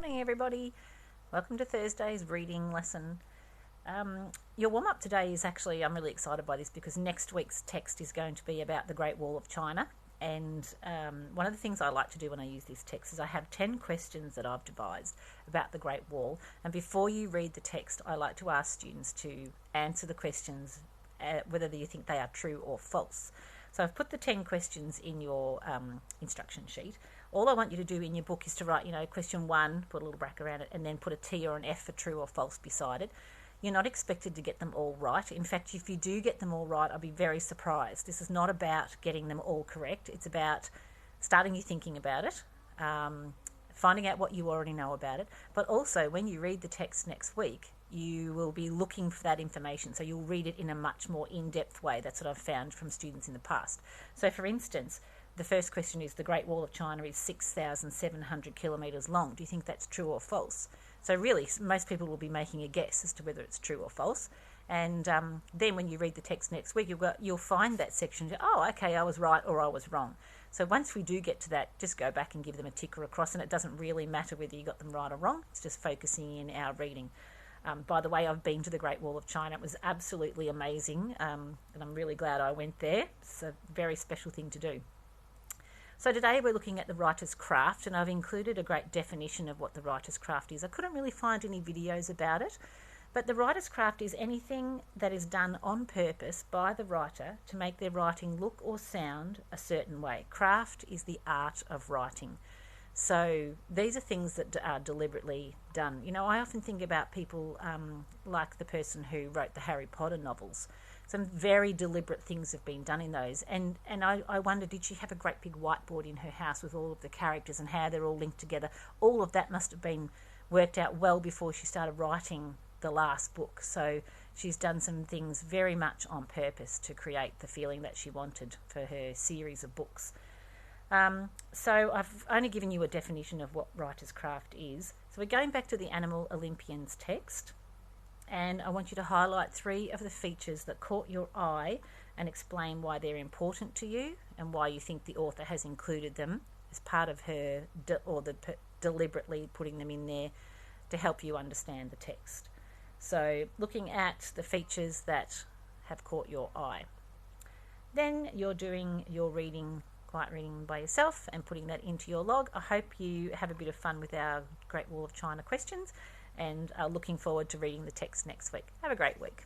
morning, everybody. Welcome to Thursday's reading lesson. Your warm-up today is actually, I'm really excited by this because next week's text is going to be about the Great Wall of China. And one of the things I like to do when I use this text is I have 10 questions that I've devised about the Great Wall. And before you read the text, I like to ask students to answer the questions, whether you think they are true or false. So I've put the 10 questions in your instruction sheet. All I want you to do in your book is to write, question 1, put a little bracket around it, and then put a T or an F for true or false beside it. You're not expected to get them all right. In fact, if you do get them all right, I'll be very surprised. This is not about getting them all correct. It's about starting you thinking about it, finding out what you already know about it. But also, when you read the text next week, you will be looking for that information. So you'll read it in a much more in-depth way. That's what I've found from students in the past. So for instance, the first question is the Great Wall of China is 6,700 kilometres long. Do you think that's true or false? So really, most people will be making a guess as to whether it's true or false. And then when you read the text next week, you'll find that section. Oh, okay, I was right or I was wrong. So once we do get to that, just go back and give them a tick or a cross, and it doesn't really matter whether you got them right or wrong. It's just focusing in our reading. By the way, I've been to the Great Wall of China. It was absolutely amazing, and I'm really glad I went there. It's a very special thing to do. So today we're looking at the writer's craft, and I've included a great definition of what the writer's craft is. I couldn't really find any videos about it, but the writer's craft is anything that is done on purpose by the writer to make their writing look or sound a certain way. Craft is the art of writing. So these are things that are deliberately done. I often think about people like the person who wrote the Harry Potter novels. Some very deliberate things have been done in those. And I wonder, did she have a great big whiteboard in her house with all of the characters and how they're all linked together? All of that must have been worked out well before she started writing the last book. So she's done some things very much on purpose to create the feeling that she wanted for her series of books. So I've only given you a definition of what writer's craft is. So we're going back to the Animal Olympians text, and I want you to highlight 3 of the features that caught your eye and explain why they're important to you and why you think the author has included them as part of her deliberately putting them in there to help you understand the text. So looking at the features that have caught your eye. Then you're doing your quiet reading by yourself and putting that into your log. I hope you have a bit of fun with our Great Wall of China questions, and are looking forward to reading the text next week. Have a great week.